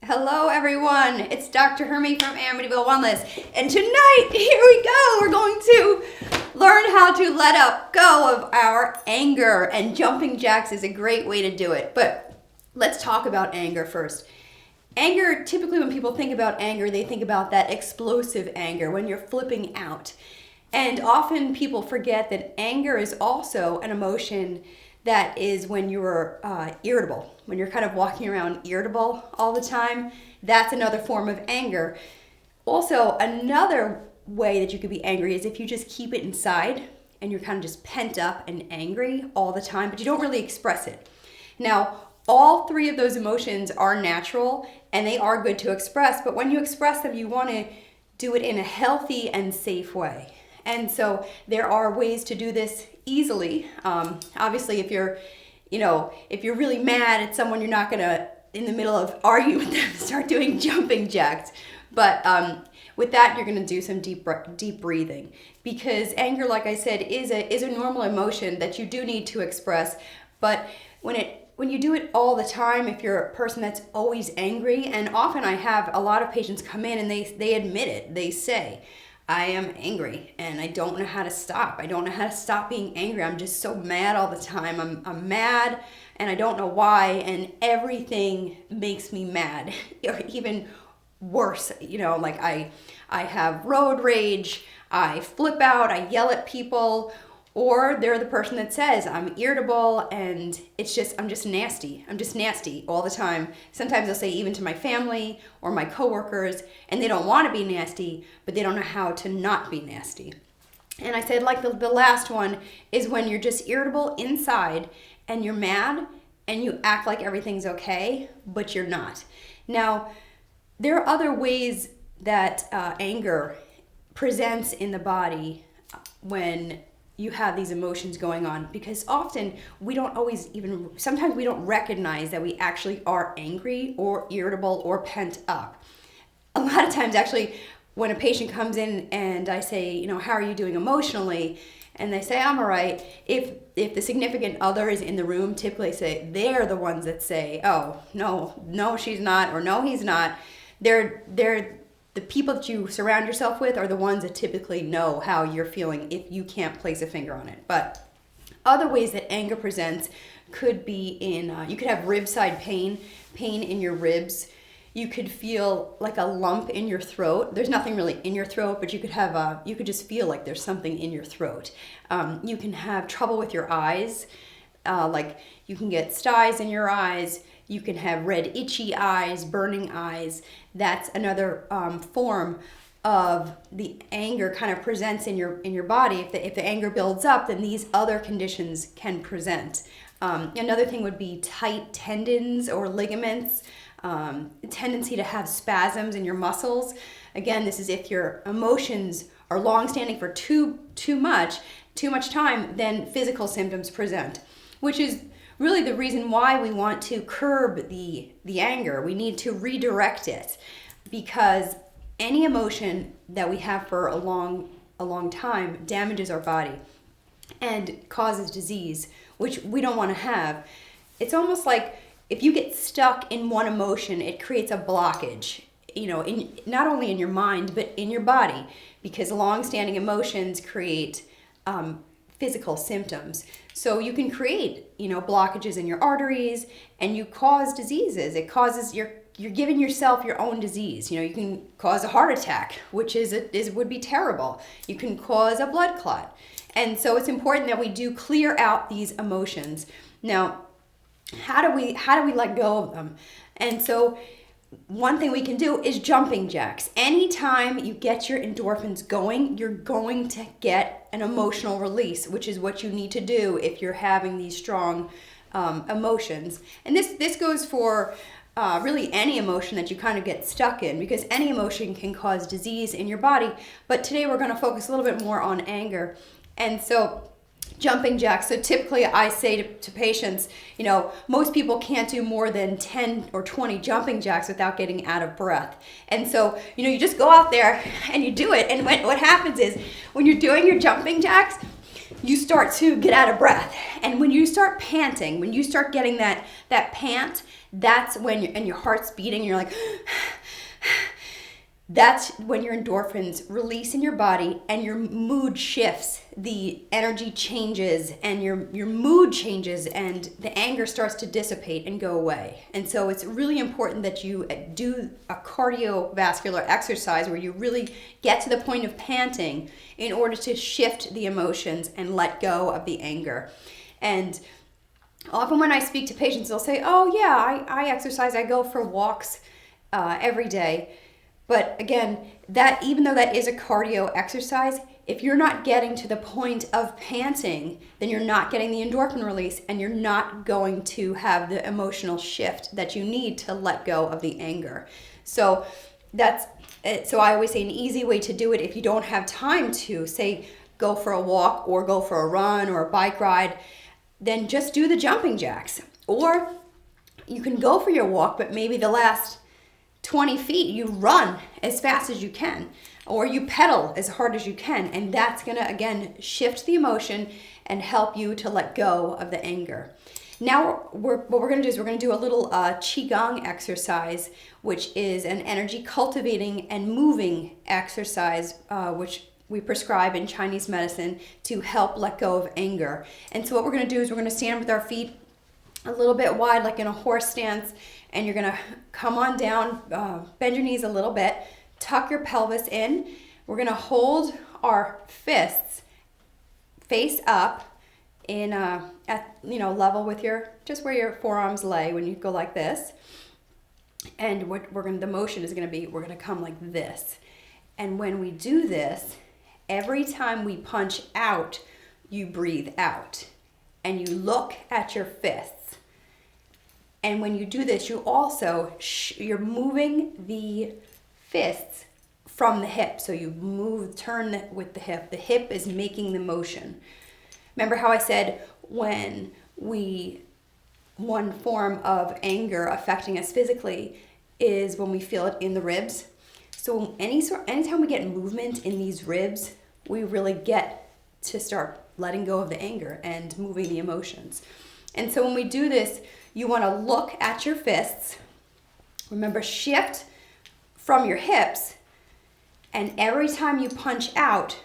Hello everyone, it's Dr. Hermie from Amityville Wellness, and tonight, here we go, we're going to learn how to let go of our anger, and jumping jacks is a great way to do it. But let's talk about anger first. Anger, typically when people think about anger, they think about that explosive anger, when you're flipping out. And often people forget that anger is also an emotion that is when you're irritable, when you're kind of walking around irritable all the time. That's another form of anger. Also, another way that you could be angry is if you just keep it inside and you're kind of just pent up and angry all the time, but you don't really express it. Now, all three of those emotions are natural and they are good to express, but when you express them, you want to do it in a healthy and safe way. And so there are ways to do this easily. Obviously, if you're really mad at someone, you're not gonna, in the middle of arguing with them, start doing jumping jacks. But with that, you're gonna do some deep breathing, because anger, like I said, is a normal emotion that you do need to express. But when you do it all the time, if you're a person that's always angry, and often I have a lot of patients come in and they admit it. They say, I am angry and I don't know how to stop. I don't know how to stop being angry. I'm just so mad all the time. I'm mad and I don't know why, and everything makes me mad. Or even worse, like I have road rage, I flip out, I yell at people, or they're the person that says I'm irritable and I'm just nasty. I'm just nasty all the time. Sometimes they'll say even to my family or my coworkers, and they don't want to be nasty, but they don't know how to not be nasty. And I said, like the last one is when you're just irritable inside and you're mad and you act like everything's okay, but you're not. Now, there are other ways that anger presents in the body when you have these emotions going on, because often sometimes we don't recognize that we actually are angry or irritable or pent up. A lot of times, actually, when a patient comes in and I say, how are you doing emotionally? And they say, I'm all right. If the significant other is in the room, typically they're the ones that say, oh, no, she's not, or no, he's not. They're the people that you surround yourself with are the ones that typically know how you're feeling if you can't place a finger on it. But other ways that anger presents could be you could have rib side pain in your ribs. You could feel like a lump in your throat. There's nothing really in your throat, but you could just feel like there's something in your throat. You can have trouble with your eyes, like you can get styes in your eyes. You can have red, itchy eyes, burning eyes. That's another form of the anger kind of presents in your body. If the anger builds up, then these other conditions can present. Another thing would be tight tendons or ligaments, tendency to have spasms in your muscles. Again, this is if your emotions are long-standing for too much time, then physical symptoms present, which is really the reason why we want to curb the anger. We need to redirect it, because any emotion that we have for a long time damages our body and causes disease, which we don't want to have. It's almost like if you get stuck in one emotion, it creates a blockage, not only in your mind, but in your body, because long-standing emotions create physical symptoms. So you can create, blockages in your arteries, and you cause diseases. It causes you're giving yourself your own disease. You can cause a heart attack, which would be terrible. You can cause a blood clot. And so it's important that we do clear out these emotions. Now, how do we let go of them? And so one thing we can do is jumping jacks. Anytime you get your endorphins going, you're going to get an emotional release, which is what you need to do if you're having these strong emotions. And this goes for really any emotion that you kind of get stuck in, because any emotion can cause disease in your body. But today we're going to focus a little bit more on anger. And so jumping jacks. So typically I say to patients, most people can't do more than 10 or 20 jumping jacks without getting out of breath. And so, you just go out there and you do it. And what happens is when you're doing your jumping jacks, you start to get out of breath. And when you start panting, when you start getting that pant, that's when your heart's beating, and you're like, that's when your endorphins release in your body and your mood shifts. The energy changes and your mood changes, and the anger starts to dissipate and go away. And so it's really important that you do a cardiovascular exercise where you really get to the point of panting in order to shift the emotions and let go of the anger. And often when I speak to patients, they'll say, oh yeah, I exercise, I go for walks every day. But again, that even though that is a cardio exercise, if you're not getting to the point of panting, then you're not getting the endorphin release, and you're not going to have the emotional shift that you need to let go of the anger. So that's it. So I always say an easy way to do it, if you don't have time to, say, go for a walk or go for a run or a bike ride, then just do the jumping jacks. Or you can go for your walk, but maybe the last 20 feet, you run as fast as you can, or you pedal as hard as you can, and that's gonna, again, shift the emotion and help you to let go of the anger. Now, what we're gonna do is we're gonna do a little Qigong exercise, which is an energy cultivating and moving exercise, which we prescribe in Chinese medicine to help let go of anger. And so what we're gonna do is we're gonna stand with our feet a little bit wide, like in a horse stance, and you're gonna come on down, bend your knees a little bit, tuck your pelvis in. We're gonna hold our fists face up in at level with just where your forearms lay when you go like this. And what the motion is gonna be, we're gonna come like this. And when we do this, every time we punch out, you breathe out, and you look at your fists. And when you do this, you also, you're moving the fists from the hip. So you turn with the hip. The hip is making the motion. Remember how I said one form of anger affecting us physically is when we feel it in the ribs. So anytime we get movement in these ribs, we really get to start letting go of the anger and moving the emotions. And so when we do this, you want to look at your fists. Remember, shift from your hips, and every time you punch out,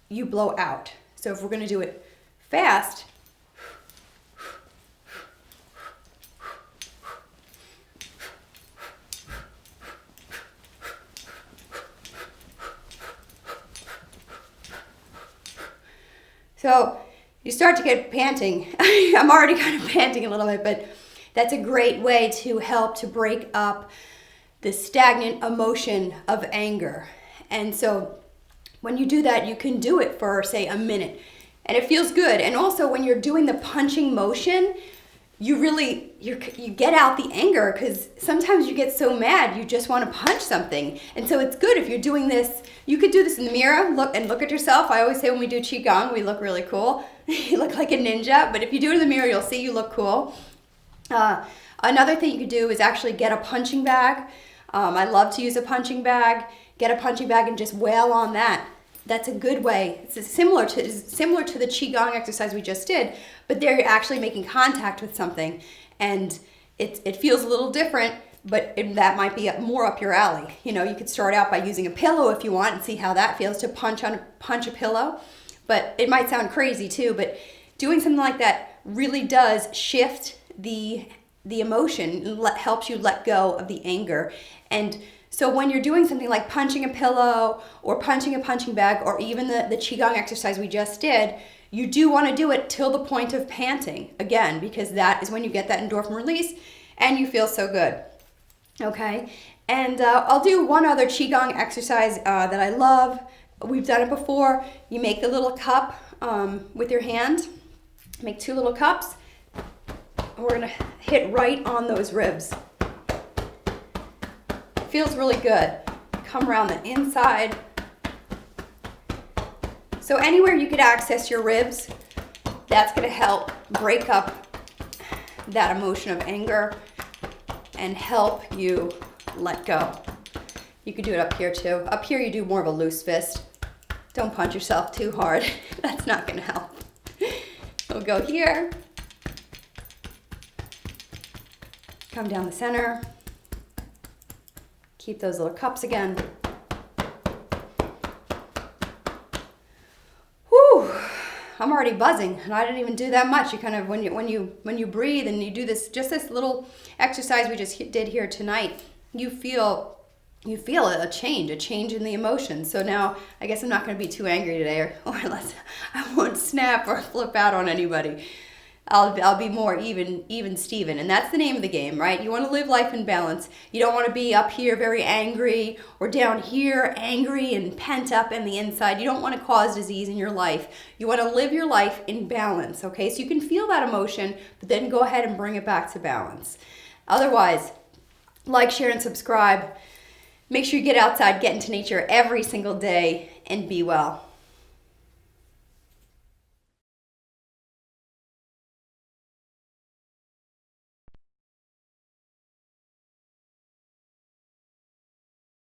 you blow out. So if we're going to do it fast, so you start to get panting. I'm already kind of panting a little bit, but that's a great way to help to break up the stagnant emotion of anger. And so when you do that, you can do it for, say, a minute, and it feels good. And also when you're doing the punching motion, you get out the anger, because sometimes you get so mad you just want to punch something. And so it's good if you're doing this. You could do this in the mirror, look at yourself. I always say when we do Qigong, we look really cool. You look like a ninja, but if you do it in the mirror, you'll see you look cool. Another thing you could do is actually get a punching bag. I love to use a punching bag. Get a punching bag and just wail on that. That's a good way. It's similar to the Qigong exercise we just did, but there you're actually making contact with something, and it feels a little different, but that might be more up your alley. You could start out by using a pillow if you want and see how that feels to punch a pillow, but it might sound crazy too, but doing something like that really does shift the emotion, helps you let go of the anger. And so when you're doing something like punching a pillow or punching a punching bag, or even the Qigong exercise we just did, you do want to do it till the point of panting, again, because that is when you get that endorphin release and you feel so good. Okay, and I'll do one other Qigong exercise that I love. We've done it before. You make the little cup with your hand. Make 2 little cups. And we're going to hit right on those ribs. Feels really good. Come around the inside. So anywhere you could access your ribs, that's going to help break up that emotion of anger and help you let go. You could do it up here too. Up here you do more of a loose fist. Don't punch yourself too hard. That's not gonna help. We'll go here. Come down the center. Keep those little cups again. Whew, I'm already buzzing, and I didn't even do that much. You kind of, when you breathe and you do this little exercise we just did here tonight, you feel a change in the emotions. So now I guess I'm not going to be too angry today, or unless I won't snap or flip out on anybody. I'll be more even Steven. And that's the name of the game, right? You want to live life in balance. You don't want to be up here very angry or down here angry and pent up in the inside. You don't want to cause disease in your life. You want to live your life in balance, okay? So you can feel that emotion, but then go ahead and bring it back to balance. Otherwise, like, share, and subscribe. Make sure you get outside, get into nature every single day, and be well.